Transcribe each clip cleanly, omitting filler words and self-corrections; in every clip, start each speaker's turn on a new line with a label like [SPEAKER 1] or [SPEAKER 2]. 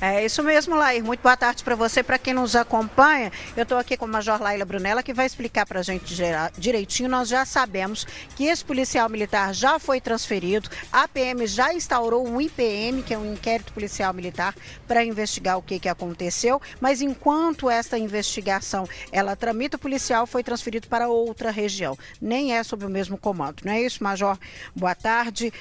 [SPEAKER 1] É isso mesmo, Lair. Muito boa tarde para você, para quem nos acompanha. Eu estou aqui com a Major Laila Brunella, que vai explicar para a gente direitinho. Nós já sabemos que esse policial militar já foi transferido, a PM já instaurou um IPM, que é um inquérito policial militar, para investigar o que aconteceu, mas enquanto esta investigação ela tramita, o policial foi transferido para outra região. Nem é sob o mesmo comando, não é isso, Major? Boa tarde.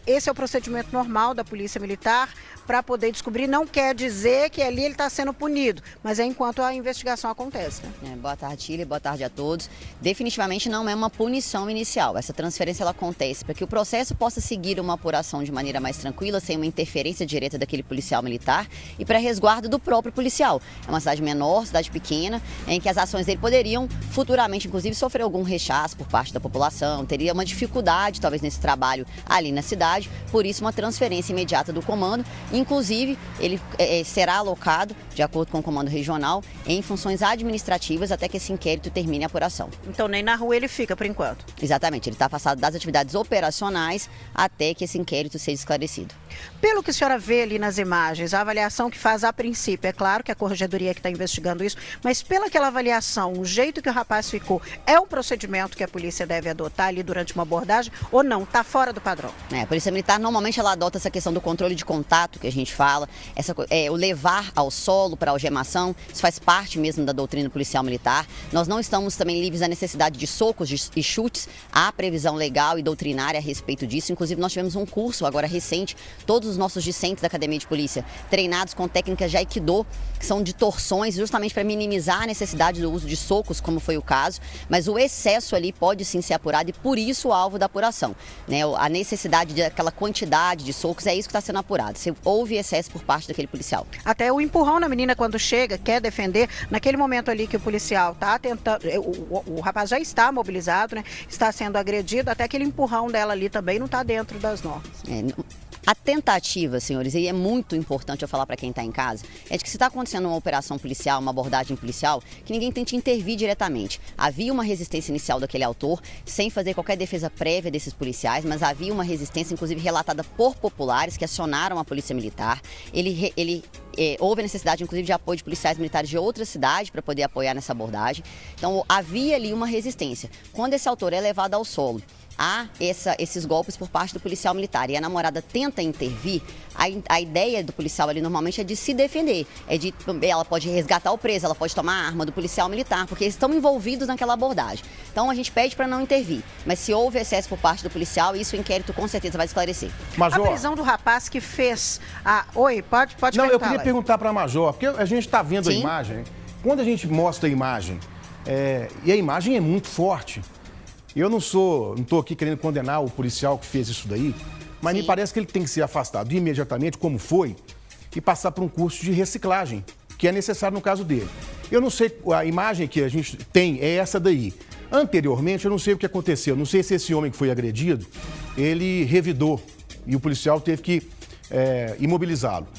[SPEAKER 1] Esse é o procedimento normal da Polícia Militar para poder descobrir. Não quer dizer que ali ele está sendo punido, mas é enquanto a investigação acontece. Né?
[SPEAKER 2] Boa tarde, Tília, boa tarde a todos. Definitivamente não é uma punição inicial. Essa transferência ela acontece para que o processo possa seguir uma apuração de maneira mais tranquila, sem uma interferência direta daquele policial militar e para resguardo do próprio policial. É uma cidade menor, cidade pequena, em que as ações dele poderiam futuramente, inclusive, sofrer algum rechaço por parte da população, teria uma dificuldade, talvez, nesse trabalho ali na cidade, por isso uma transferência imediata do comando. Inclusive, ele será alocado, de acordo com o comando regional, em funções administrativas até que esse inquérito termine a apuração.
[SPEAKER 1] Então nem na rua ele fica, por enquanto?
[SPEAKER 2] Exatamente, ele está afastado das atividades operacionais até que esse inquérito seja esclarecido.
[SPEAKER 1] Pelo que a senhora vê ali nas imagens, a avaliação que faz a princípio, é claro que a Corregedoria que está investigando isso, mas pela aquela avaliação, o jeito que o rapaz ficou, é um procedimento que a polícia deve adotar ali durante uma abordagem ou não? Está fora do padrão?
[SPEAKER 2] A Polícia Militar normalmente ela adota essa questão do controle de contato que a gente fala, o levar ao solo para algemação, isso faz parte mesmo da doutrina policial militar. Nós não estamos também livres da necessidade de socos e chutes, há previsão legal e doutrinária a respeito disso. Inclusive nós tivemos um curso agora recente, todos os nossos discentes da Academia de Polícia treinados com técnicas de Aikido, que são de torções, justamente para minimizar a necessidade do uso de socos, como foi o caso, mas o excesso ali pode sim ser apurado e por isso o alvo da apuração. A necessidade daquela quantidade de socos é isso que está sendo apurado, se houve excesso por parte daquele policial.
[SPEAKER 1] Até o empurrão na menina quando chega, quer defender, naquele momento ali que o policial está tentando, o rapaz já está mobilizado, né? Está sendo agredido, até aquele empurrão dela ali também não está dentro das normas.
[SPEAKER 2] A tentativa, senhores, e é muito importante eu falar para quem está em casa, é de que se está acontecendo uma operação policial, uma abordagem policial, que ninguém tente intervir diretamente. Havia uma resistência inicial daquele autor, sem fazer qualquer defesa prévia desses policiais, mas havia uma resistência, inclusive relatada por populares que acionaram a Polícia Militar. Houve a necessidade, inclusive, de apoio de policiais militares de outra cidade para poder apoiar nessa abordagem. Então, havia ali uma resistência. Quando esse autor é levado ao solo, há esses golpes por parte do policial militar e a namorada tenta intervir, a ideia do policial ali normalmente é de se defender, ela pode resgatar o preso, ela pode tomar a arma do policial militar, porque eles estão envolvidos naquela abordagem. Então a gente pede para não intervir, mas se houve excesso por parte do policial, isso o inquérito com certeza vai esclarecer.
[SPEAKER 1] Major, a prisão do rapaz que fez Oi, pode
[SPEAKER 3] Não, eu queria perguntar para a Major, porque a gente está vendo a imagem, quando a gente mostra a imagem, e a imagem é muito forte. Eu não estou aqui querendo condenar o policial que fez isso daí, mas me parece que ele tem que ser afastado imediatamente, como foi, e passar por um curso de reciclagem, que é necessário no caso dele. Eu não sei, a imagem que a gente tem é essa daí. Anteriormente, eu não sei o que aconteceu, não sei se esse homem que foi agredido, ele revidou e o policial teve que imobilizá-lo.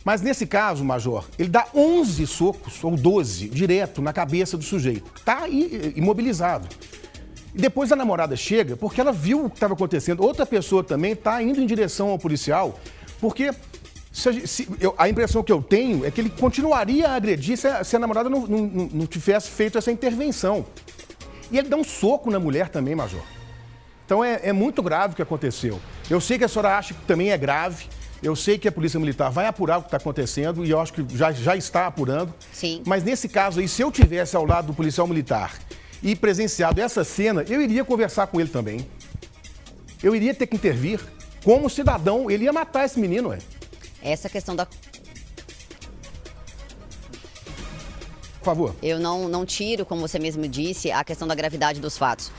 [SPEAKER 3] Mas nesse caso, Major, ele dá 11 socos, ou 12, direto na cabeça do sujeito, que está imobilizado. E depois a namorada chega porque ela viu o que estava acontecendo. Outra pessoa também está indo em direção ao policial, porque a impressão que eu tenho é que ele continuaria a agredir se a namorada não tivesse feito essa intervenção. E ele dá um soco na mulher também, Major. Então é muito grave o que aconteceu. Eu sei que a senhora acha que também é grave. Eu sei que a Polícia Militar vai apurar o que está acontecendo e eu acho que já está apurando.
[SPEAKER 2] Sim.
[SPEAKER 3] Mas nesse caso aí, se eu tivesse ao lado do policial militar e presenciado essa cena, eu iria conversar com ele também. Eu iria ter que intervir. Como cidadão, ele ia matar esse menino,
[SPEAKER 2] Essa questão da...
[SPEAKER 3] Por favor.
[SPEAKER 2] Eu não tiro, como você mesmo disse, a questão da gravidade dos fatos.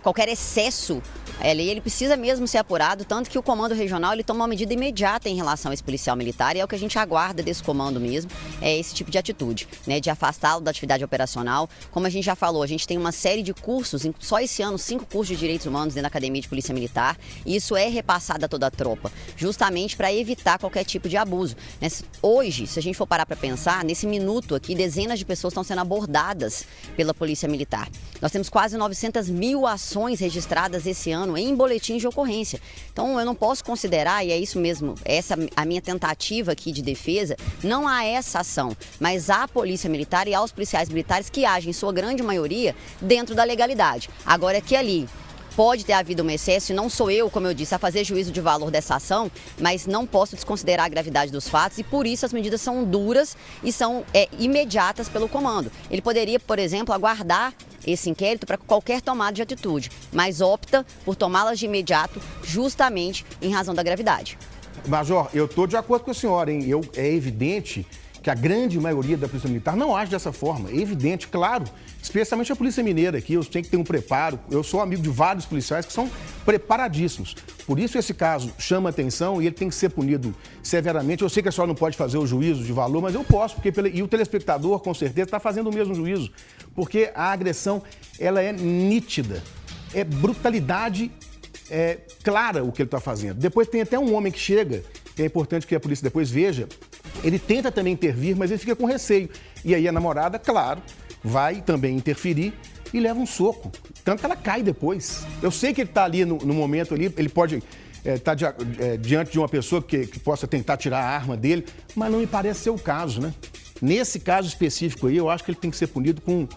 [SPEAKER 2] Qualquer excesso, ele precisa mesmo ser apurado, tanto que o comando regional ele toma uma medida imediata em relação a esse policial militar e é o que a gente aguarda desse comando mesmo, é esse tipo de atitude, de afastá-lo da atividade operacional. Como a gente já falou, a gente tem uma série de cursos, só esse ano 5 cursos de direitos humanos dentro da Academia de Polícia Militar e isso é repassado a toda a tropa, justamente para evitar qualquer tipo de abuso. Hoje, se a gente for parar para pensar, nesse minuto aqui, dezenas de pessoas estão sendo abordadas pela Polícia Militar. Nós temos quase 900 mil ações registradas esse ano humano em boletim de ocorrência. Então eu não posso considerar, e é isso mesmo, essa a minha tentativa aqui de defesa, não há essa ação, mas à Polícia Militar e aos policiais militares que agem, em sua grande maioria, dentro da legalidade. Agora é que ali pode ter havido um excesso, e não sou eu, como eu disse, a fazer juízo de valor dessa ação, mas não posso desconsiderar a gravidade dos fatos e por isso as medidas são duras e são imediatas pelo comando. Ele poderia, por exemplo, aguardar esse inquérito para qualquer tomada de atitude, mas opta por tomá-las de imediato justamente em razão da gravidade.
[SPEAKER 3] Major, eu estou de acordo com a senhora, hein? É evidente que a grande maioria da Polícia Militar não age dessa forma. É evidente, claro, especialmente a Polícia Mineira aqui, eu tenho que ter um preparo. Eu sou amigo de vários policiais que são preparadíssimos. Por isso esse caso chama atenção e ele tem que ser punido severamente. Eu sei que a senhora não pode fazer o juízo de valor, mas eu posso, e o telespectador com certeza está fazendo o mesmo juízo, porque a agressão ela é nítida, é brutalidade clara o que ele está fazendo. Depois tem até um homem que chega, que é importante que a polícia depois veja, ele tenta também intervir, mas ele fica com receio. E aí a namorada, claro, vai também interferir e leva um soco. Tanto que ela cai depois. Eu sei que ele está ali no momento ali, ele pode estar diante de uma pessoa que possa tentar tirar a arma dele, mas não me parece ser o caso, né? Nesse caso específico aí, eu acho que ele tem que ser punido com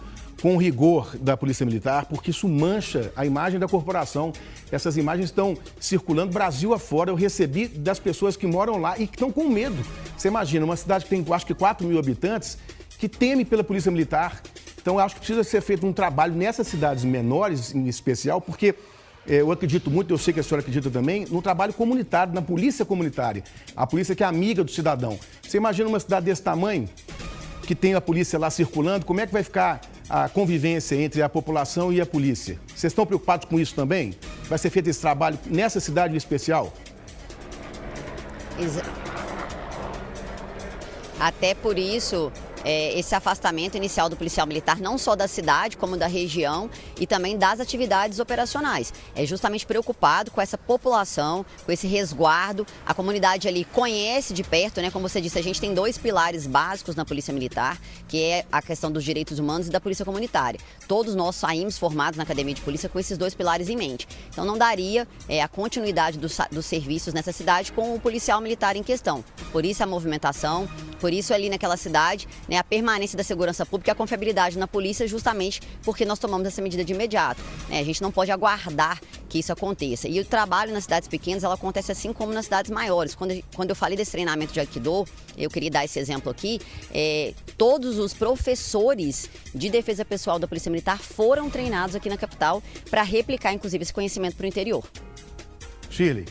[SPEAKER 3] rigor da Polícia Militar, porque isso mancha a imagem da corporação. Essas imagens estão circulando Brasil afora. Eu recebi das pessoas que moram lá e que estão com medo. Você imagina, uma cidade que tem, acho que 4 mil habitantes, que teme pela Polícia Militar. Então, eu acho que precisa ser feito um trabalho nessas cidades menores, em especial, porque eu acredito muito, eu sei que a senhora acredita também, no trabalho comunitário, na polícia comunitária. A polícia que é amiga do cidadão. Você imagina uma cidade desse tamanho, que tem a polícia lá circulando, como é que vai ficar a convivência entre a população e a polícia? Vocês estão preocupados com isso também? Vai ser feito esse trabalho nessa cidade em especial?
[SPEAKER 2] Até por isso, esse afastamento inicial do policial militar, não só da cidade, como da região e também das atividades operacionais. É justamente preocupado com essa população, com esse resguardo. A comunidade ali conhece de perto, né? Como você disse, a gente tem 2 pilares básicos na Polícia Militar, que é a questão dos direitos humanos e da Polícia Comunitária. Todos nós saímos formados na Academia de Polícia com esses 2 pilares em mente. Então não daria a continuidade dos serviços nessa cidade com o policial militar em questão. Por isso a movimentação, por isso ali naquela cidade, né, a permanência da segurança pública e a confiabilidade na polícia, justamente porque nós tomamos essa medida de imediato. Né? A gente não pode aguardar que isso aconteça. E o trabalho nas cidades pequenas, ela acontece assim como nas cidades maiores. Quando eu falei desse treinamento de Aikido, eu queria dar esse exemplo aqui, todos os professores de defesa pessoal da Polícia Militar foram treinados aqui na capital para replicar, inclusive, esse conhecimento para o interior.
[SPEAKER 3] Shirley.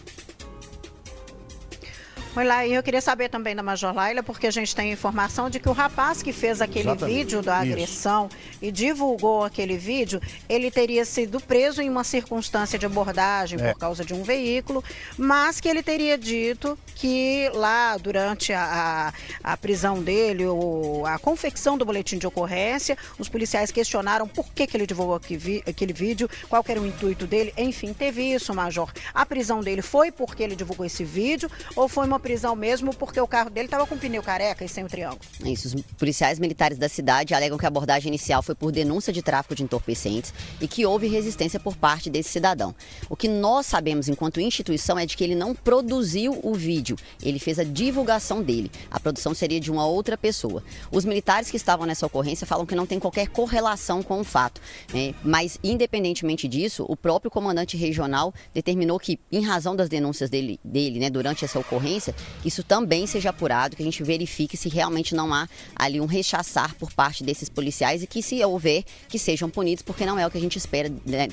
[SPEAKER 1] Foi lá, e eu queria saber também da Major Laila, porque a gente tem informação de que o rapaz que fez aquele vídeo da agressão e divulgou aquele vídeo, ele teria sido preso em uma circunstância de abordagem por causa de um veículo, mas que ele teria dito que lá durante a prisão dele, a confecção do boletim de ocorrência, os policiais questionaram por que ele divulgou aquele vídeo, qual que era o intuito dele, enfim, teve isso, Major. A prisão dele foi porque ele divulgou esse vídeo ou foi uma prisão mesmo porque o carro dele estava com pneu careca e sem o triângulo?
[SPEAKER 2] Isso, os policiais militares da cidade alegam que a abordagem inicial foi por denúncia de tráfico de entorpecentes e que houve resistência por parte desse cidadão. O que nós sabemos enquanto instituição é de que ele não produziu o vídeo, ele fez a divulgação dele. A produção seria de uma outra pessoa. Os militares que estavam nessa ocorrência falam que não tem qualquer correlação com o fato, né? Mas independentemente disso, o próprio comandante regional determinou que, em razão das denúncias dele né, durante essa ocorrência, isso também seja apurado, que a gente verifique se realmente não há ali um rechaçar por parte desses policiais e que, se houver, que sejam punidos, porque não é o que a gente espera, né,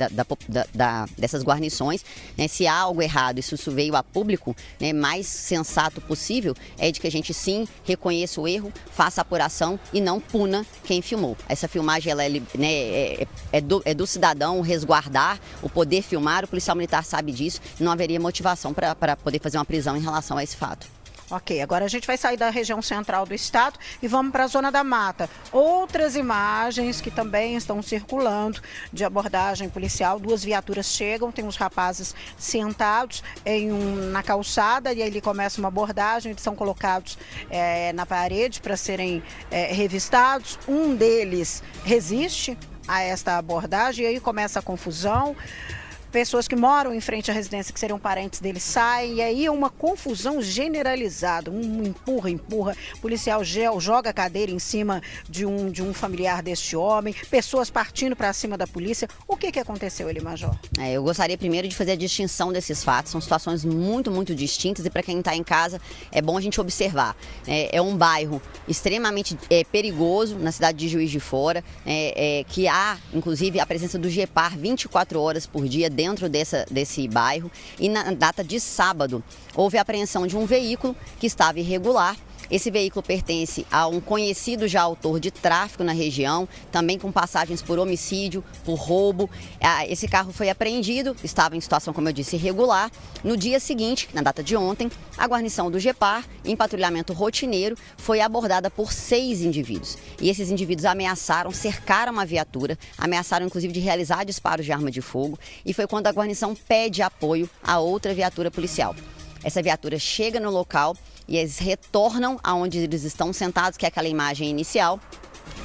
[SPEAKER 2] dessas guarnições. Né? Se há algo errado, isso veio a público, né, mais sensato possível é de que a gente sim reconheça o erro, faça a apuração e não puna quem filmou. Essa filmagem ela é do cidadão resguardar, o poder filmar, o policial militar sabe disso, não haveria motivação para poder fazer uma prisão em relação a esse fato.
[SPEAKER 1] Ok, agora a gente vai sair da região central do estado e vamos para a Zona da Mata. Outras imagens que também estão circulando de abordagem policial. 2 viaturas chegam, tem os rapazes sentados na calçada e ali começa uma abordagem. Eles são colocados na parede para serem revistados. Um deles resiste a esta abordagem e aí começa a confusão. pessoas que moram em frente à residência, que seriam parentes dele, saem, e aí é uma confusão generalizada, um empurra, policial joga a cadeira em cima de um familiar deste homem, pessoas partindo para cima da polícia. O que aconteceu ali, Major?
[SPEAKER 2] Eu gostaria primeiro de fazer a distinção desses fatos, são situações muito distintas e para quem está em casa é bom a gente observar. É um bairro extremamente perigoso na cidade de Juiz de Fora, que há inclusive a presença do GEPAR 24 horas por dia dentro desse bairro, e na data de sábado houve a apreensão de um veículo que estava irregular. Esse veículo pertence a um conhecido já autor de tráfico na região, também com passagens por homicídio, por roubo. Esse carro foi apreendido, estava em situação, como eu disse, irregular. No dia seguinte, na data de ontem, a guarnição do GEPAR, em patrulhamento rotineiro, foi abordada por 6 indivíduos. E esses indivíduos ameaçaram, cercaram a viatura, ameaçaram inclusive de realizar disparos de arma de fogo, e foi quando a guarnição pede apoio a outra viatura policial. Essa viatura chega no local e eles retornam aonde eles estão sentados, que é aquela imagem inicial,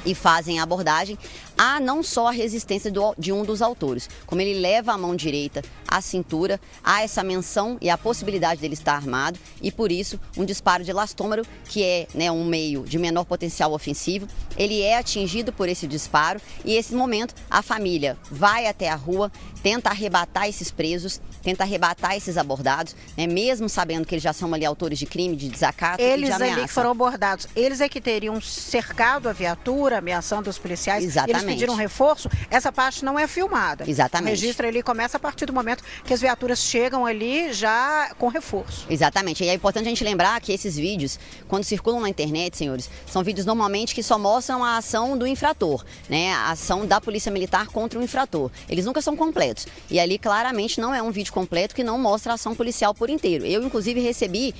[SPEAKER 2] e fazem a abordagem. Há não só a resistência de um dos autores, como ele leva a mão direita à cintura, há essa menção e a possibilidade dele estar armado, e por isso um disparo de elastômero, que é um meio de menor potencial ofensivo, ele é atingido por esse disparo, e nesse momento a família vai até a rua, tenta arrebatar esses presos, tenta arrebatar esses abordados, mesmo sabendo que eles já são ali autores de crime, de desacato e de ameaça.
[SPEAKER 1] Eles ali que foram abordados, eles é que teriam cercado a viatura, ameaçando os policiais.
[SPEAKER 2] Exatamente.
[SPEAKER 1] Eles pediram reforço, essa parte não é filmada.
[SPEAKER 2] Exatamente.
[SPEAKER 1] O registro ali começa a partir do momento que as viaturas chegam ali já com reforço.
[SPEAKER 2] Exatamente. E é importante a gente lembrar que esses vídeos, quando circulam na internet, senhores, são vídeos normalmente que só mostram a ação do infrator, a ação da Polícia Militar contra o infrator. Eles nunca são completos. E ali claramente não é um vídeo completo que não mostra a ação policial por inteiro. Eu, inclusive, recebi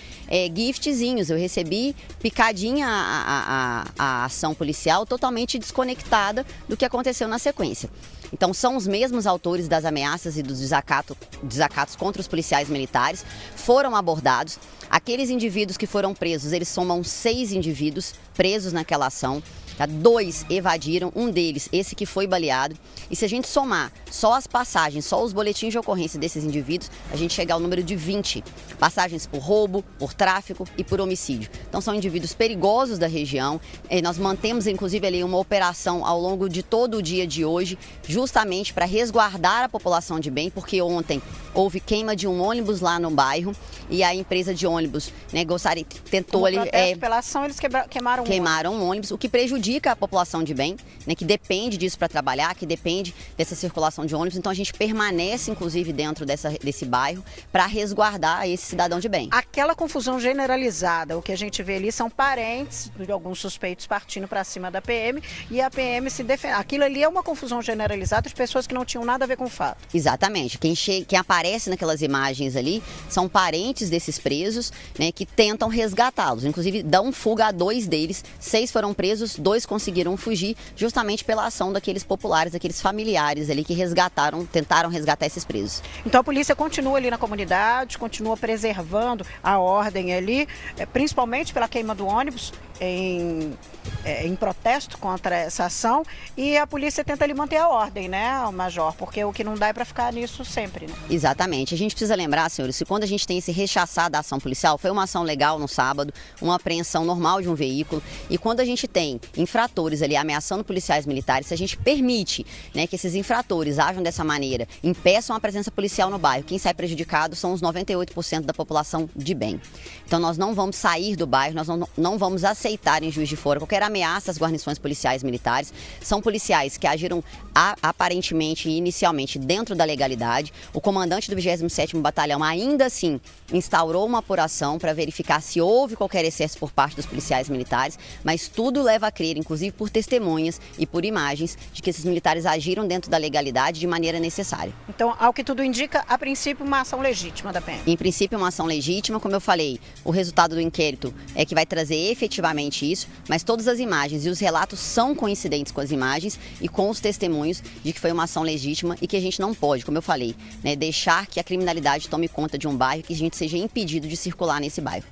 [SPEAKER 2] giftzinhos, eu recebi picadinha a ação policial totalmente desconectada do que aconteceu na sequência. Então são os mesmos autores das ameaças e dos desacatos contra os policiais militares, foram abordados. Aqueles indivíduos que foram presos, eles somam 6 indivíduos presos naquela ação. 2 evadiram, um deles, esse que foi baleado. E se a gente somar só as passagens, só os boletins de ocorrência desses indivíduos, a gente chega ao número de 20 passagens por roubo, por tráfico e por homicídio. Então são indivíduos perigosos da região. Nós mantemos inclusive ali uma operação ao longo de todo o dia de hoje, justamente para resguardar a população de bem, porque ontem houve queima de um ônibus lá no bairro e a empresa de ônibus tentou ali...
[SPEAKER 1] Pela ação, eles queimaram
[SPEAKER 2] um ônibus, o que prejudica a população de bem, que depende disso para trabalhar, que depende dessa circulação de ônibus. Então a gente permanece, inclusive, dentro desse bairro para resguardar esse cidadão de bem.
[SPEAKER 1] Aquela confusão generalizada, o que a gente vê ali são parentes de alguns suspeitos partindo para cima da PM e a PM se defende. Aquilo ali é uma confusão generalizada de pessoas que não tinham nada a ver com o fato.
[SPEAKER 2] Exatamente. Quem aparece naquelas imagens ali são parentes desses presos, que tentam resgatá-los. Inclusive, dão fuga a 2 deles. 6 foram presos, 2 conseguiram fugir, justamente pela ação daqueles populares, daqueles familiares ali que tentaram resgatar esses presos.
[SPEAKER 1] Então a polícia continua ali na comunidade, continua preservando a ordem ali, principalmente pela queima do ônibus, em protesto contra essa ação, e a polícia tenta ali manter a ordem, Major? Porque o que não dá é para ficar nisso sempre,
[SPEAKER 2] Exatamente. A gente precisa lembrar, senhores, que quando a gente tem esse rechaçar da ação policial, foi uma ação legal no sábado, uma apreensão normal de um veículo, e quando a gente tem infratores ali ameaçando policiais militares, se a gente permite que esses infratores ajam dessa maneira, impeçam a presença policial no bairro, quem sai prejudicado são os 98% da população de bem. Então nós não vamos sair do bairro, nós não vamos aceitar em Juiz de Fora qualquer ameaça às guarnições policiais militares. São policiais que agiram aparentemente e inicialmente dentro da legalidade. O comandante do 27º Batalhão ainda assim instaurou uma apuração para verificar se houve qualquer excesso por parte dos policiais militares, mas tudo leva a crer, inclusive por testemunhas e por imagens, de que esses militares agiram dentro da legalidade de maneira necessária.
[SPEAKER 1] Então, ao que tudo indica, a princípio, uma ação legítima da PM.
[SPEAKER 2] Em princípio, uma ação legítima, como eu falei, o resultado do inquérito é que vai trazer efetivamente isso, mas todas as imagens e os relatos são coincidentes com as imagens e com os testemunhos de que foi uma ação legítima e que a gente não pode, como eu falei, deixar que a criminalidade tome conta de um bairro, que a gente seja impedido de circular nesse bairro.